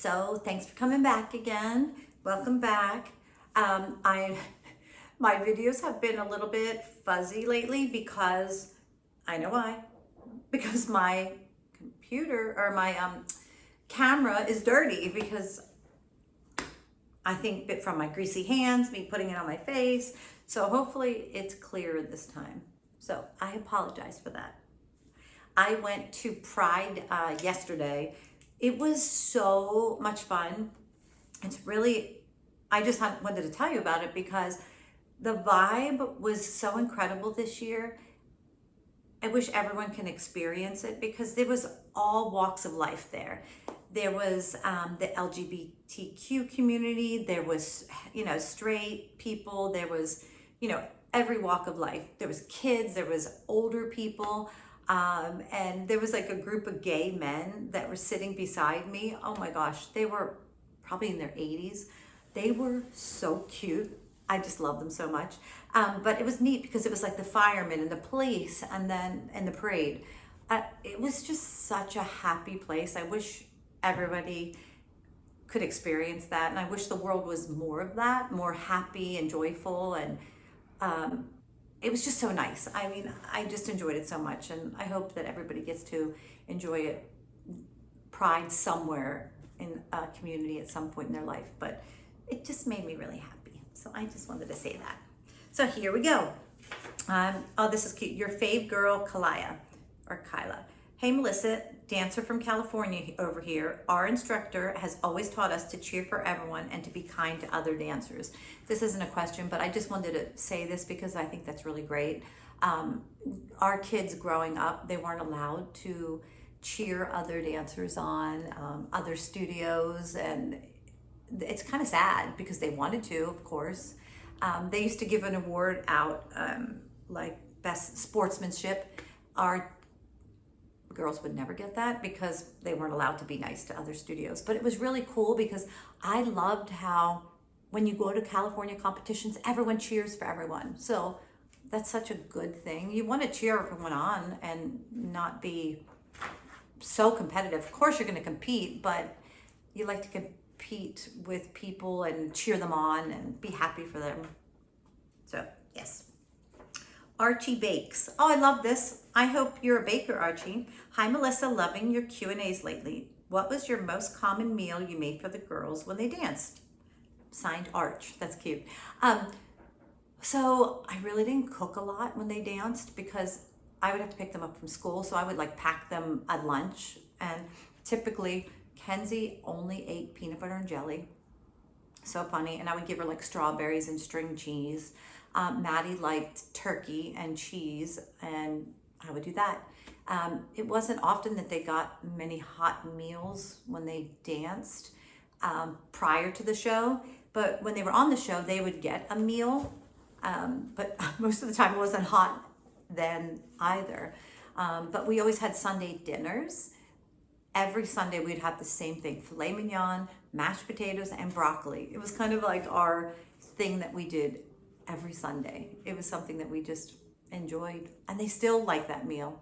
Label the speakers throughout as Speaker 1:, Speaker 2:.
Speaker 1: So thanks for coming back again. Welcome back. My videos have been a little bit fuzzy lately because I know why. Because my computer or my camera is dirty because I think bit from my greasy hands, me putting it on my face. So hopefully it's clearer this time. So I apologize for that. I went to Pride yesterday. It was so much fun. It's really, I just wanted to tell you about it because the vibe was so incredible this year. I wish everyone can experience it because there was all walks of life there. There was the LGBTQ community. There was, straight people. There was, every walk of life. There was kids. There was older people. And there was like a group of gay men that were sitting beside me. Oh my gosh, they were probably in their 80s. They were so cute. I just love them so much. But it was neat because it was like the firemen and the police and then in the parade. It was just such a happy place. I wish everybody could experience that. And I wish the world was more of that, more happy and joyful. And it was just so nice. I mean, I just enjoyed it so much. And I hope that everybody gets to enjoy it, Pride somewhere in a community at some point in their life. But it just made me really happy. So I just wanted to say that. So here we go. Oh, this is cute. Your fave girl, Kyla. Hey, Melissa, dancer from California over here. Our instructor has always taught us to cheer for everyone and to be kind to other dancers. This isn't a question, but I just wanted to say this because I think that's really great. Our kids growing up, they weren't allowed to cheer other dancers on, other studios, and it's kind of sad because they wanted to, of course. They used to give an award out, like best sportsmanship. Our girls would never get that because they weren't allowed to be nice to other studios. But it was really cool because I loved how when you go to California competitions, everyone cheers for everyone. So that's such a good thing. You want to cheer everyone on and not be so competitive. Of course you're going to compete, but you like to compete with people and cheer them on and be happy for them. So yes. Archie bakes. Oh, I love this. I hope you're a baker, Archie. Hi, Melissa. Loving your Q&As lately. What was your most common meal you made for the girls when they danced? Signed, Arch. That's cute. So I really didn't cook a lot when they danced because I would have to pick them up from school. So I would like pack them at lunch. And typically Kenzie only ate peanut butter and jelly. So funny. And I would give her like strawberries and string cheese. Maddie liked turkey and cheese, and I would do that. It wasn't often that they got many hot meals when they danced prior to the show, but when they were on the show, they would get a meal, but most of the time it wasn't hot then either. But we always had Sunday dinners. Every Sunday we'd have the same thing, filet mignon, mashed potatoes, and broccoli. It was kind of like our thing that we did every Sunday. It was something that we just enjoyed, and they still like that meal.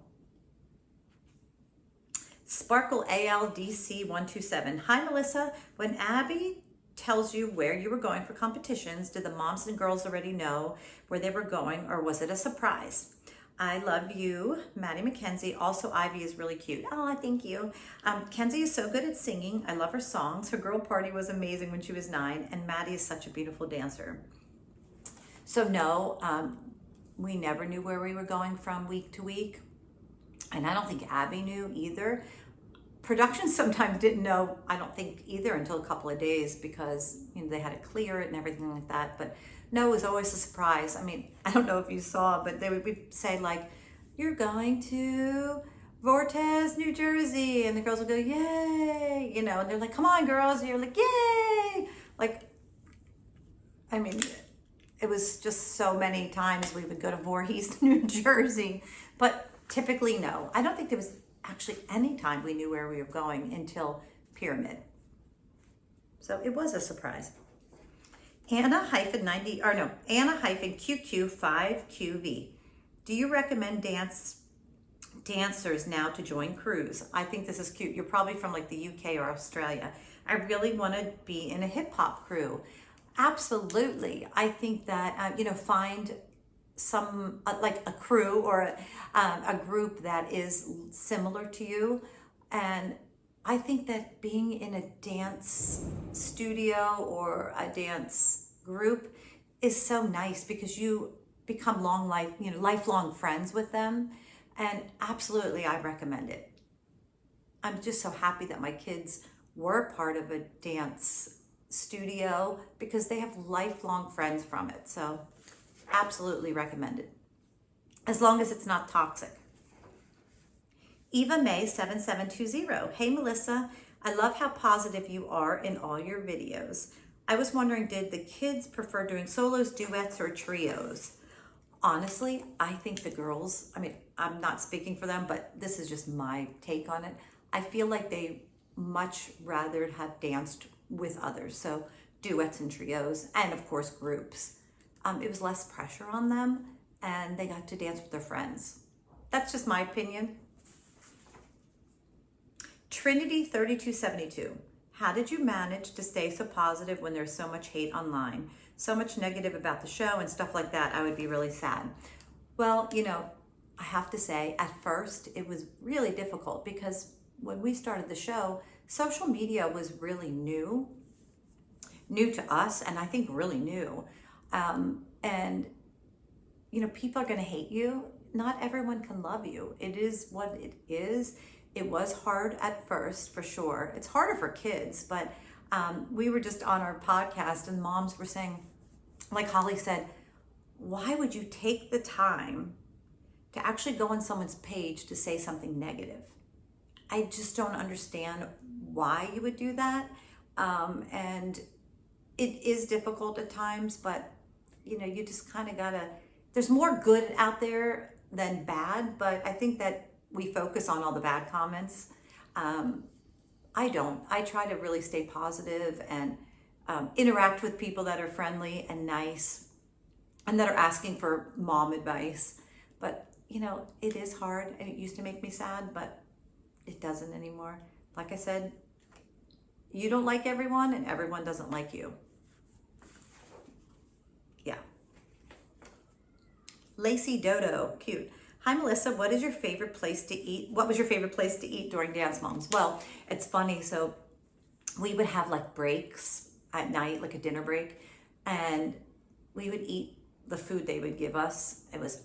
Speaker 1: Sparkle ALDC 127. Hi, Melissa. When Abby tells you where you were going for competitions, did the moms and girls already know where they were going, or was it a surprise? I love you, Maddie McKenzie. Also, Ivy is really cute. Oh, thank you. Kenzie is so good at singing. I love her songs. Her girl party was amazing when she was 9, and Maddie is such a beautiful dancer. So no, we never knew where we were going from week to week. And I don't think Abby knew either. Production sometimes didn't know, I don't think either, until a couple of days because they had to clear it and everything like that. But no, it was always a surprise. I mean, I don't know if you saw, but they would say like, you're going to Vortes, New Jersey. And the girls would go, yay. And they're like, come on, girls. And you're like, yay. Like, I mean, it was just so many times we would go to Voorhees, New Jersey, but typically no. I don't think there was actually any time we knew where we were going until Pyramid. So it was a surprise. Anna-QQ5QV. Do you recommend dance dancers now to join crews. I think this is cute. You're probably from like the UK or Australia. I really want to be in a hip hop crew. Absolutely. I think that, find some like a crew or a group that is similar to you. And I think that being in a dance studio or a dance group is so nice because you become lifelong friends with them. And absolutely, I recommend it. I'm just so happy that my kids were part of a dance studio because they have lifelong friends from it. So absolutely recommend it, as long as it's not toxic. Eva May 7720. Hey Melissa, I love how positive you are in all your videos. I was wondering, did the kids prefer doing solos, duets, or trios? Honestly, I think the girls, I'm not speaking for them, but this is just my take on it. I feel like they much rather have danced with others. So duets and trios, and of course groups. It was less pressure on them and they got to dance with their friends. That's just my opinion. Trinity 3272. How did you manage to stay so positive when there's so much hate online? So much negative about the show and stuff like that. I would be really sad. Well, I have to say, at first it was really difficult because when we started the show, social media was really new to us, and I think really new. And people are going to hate you. Not everyone can love you. It is what it is. It was hard at first, for sure. It's harder for kids, but we were just on our podcast and moms were saying, like Holly said, why would you take the time to actually go on someone's page to say something negative? I just don't understand why you would do that. And it is difficult at times, but you just kind of gotta, there's more good out there than bad, but I think that we focus on all the bad comments. I don't. I try to really stay positive and interact with people that are friendly and nice and that are asking for mom advice. But, it is hard and it used to make me sad, but it doesn't anymore. Like I said, you don't like everyone and everyone doesn't like you. Yeah. Lacey Dodo, cute. Hi Melissa, what is your favorite place to eat? What was your favorite place to eat during Dance Moms? Well, it's funny. So we would have like breaks at night, like a dinner break, and we would eat the food they would give us. It was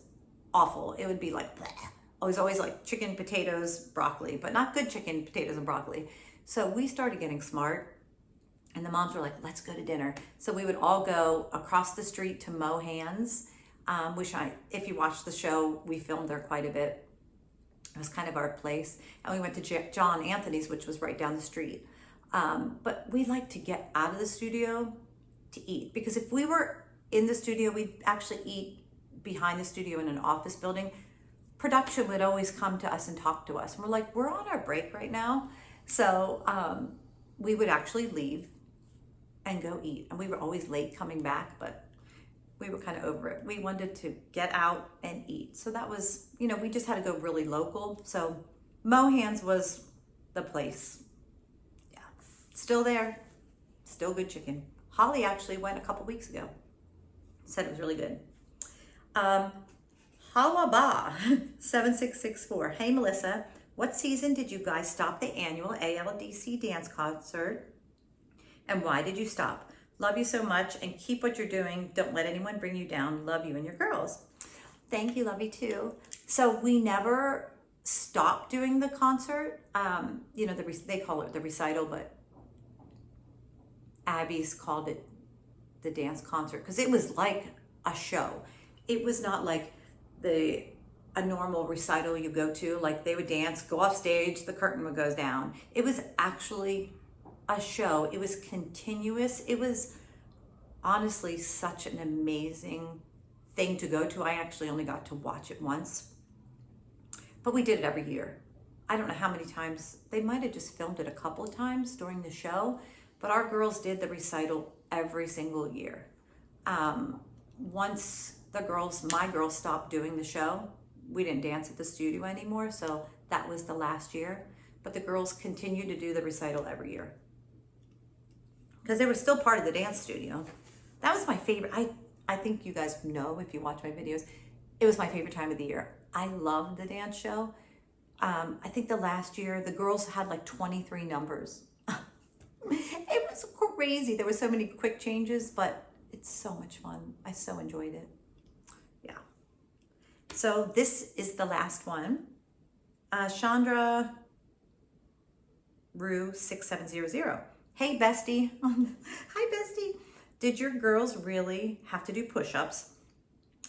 Speaker 1: awful. It would be like, bleh. It was always like chicken, potatoes, broccoli, but not good chicken, potatoes, and broccoli. So we started getting smart, and the moms were like, let's go to dinner. So we would all go across the street to Mohan's, which if you watch the show, we filmed there quite a bit. It was kind of our place. And we went to John Anthony's, which was right down the street. But we like to get out of the studio to eat, because if we were in the studio, we'd actually eat behind the studio in an office building. Production would always come to us and talk to us. And we're like, we're on our break right now. So we would actually leave and go eat. And we were always late coming back, but we were kind of over it. We wanted to get out and eat. So that was, we just had to go really local. So Mohan's was the place. Yeah, still there, still good chicken. Holly actually went a couple weeks ago. Said it was really good. Halaba 7664. Hey Melissa, what season did you guys stop the annual ALDC dance concert? And why did you stop? Love you so much and keep what you're doing. Don't let anyone bring you down. Love you and your girls. Thank you, love you too. So we never stopped doing the concert. They call it the recital, but Abby's called it the dance concert because it was like a show. It was not like a normal recital you go to, like they would dance, go off stage, the curtain would go down. It was actually a show. It was continuous. It was honestly such an amazing thing to go to. I actually only got to watch it once, but we did it every year. I don't know how many times. They might have just filmed it a couple of times during the show, but our girls did the recital every single year. Once my girls stopped doing the show, we didn't dance at the studio anymore, so that was the last year. But the girls continued to do the recital every year because they were still part of the dance studio. That was my favorite. I think you guys know if you watch my videos, it was my favorite time of the year. I loved the dance show. I think the last year, the girls had like 23 numbers. It was crazy. There were so many quick changes, but it's so much fun. I so enjoyed it. Yeah. So this is the last one. Chandra Rue 6700. Hey, bestie. Hi, bestie. Did your girls really have to do push-ups?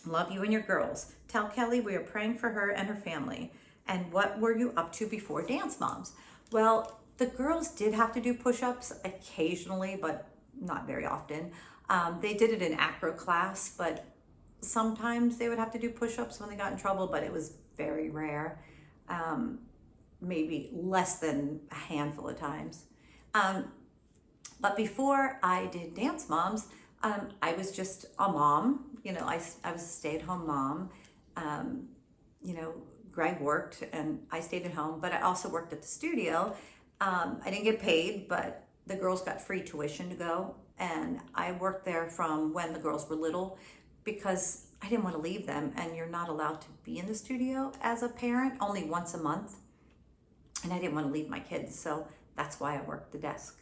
Speaker 1: Love you and your girls. Tell Kelly we are praying for her and her family. And what were you up to before Dance Moms? Well, the girls did have to do push-ups occasionally, but not very often. They did it in acro class, but sometimes they would have to do push-ups when they got in trouble, but it was very rare. Maybe less than a handful of times. But before I did Dance Moms, I was just a mom. You know, I was a stay-at-home mom. You know, Greg worked and I stayed at home, but I also worked at the studio. I didn't get paid, but the girls got free tuition to go. And I worked there from when the girls were little because I didn't want to leave them. And you're not allowed to be in the studio as a parent, only once a month. And I didn't want to leave my kids. So that's why I worked the desk.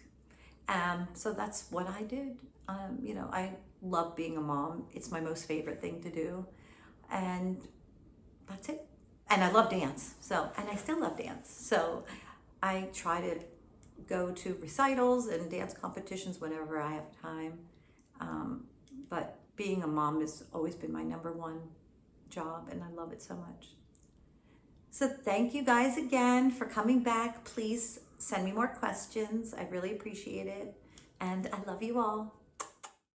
Speaker 1: So that's what I did. You know, I love being a mom. It's my most favorite thing to do. And that's it. And I love dance. And I still love dance. So I try to go to recitals and dance competitions whenever I have time. But being a mom has always been my number one job, and I love it so much. So thank you guys again for coming back. Please send me more questions. I really appreciate it. And I love you all.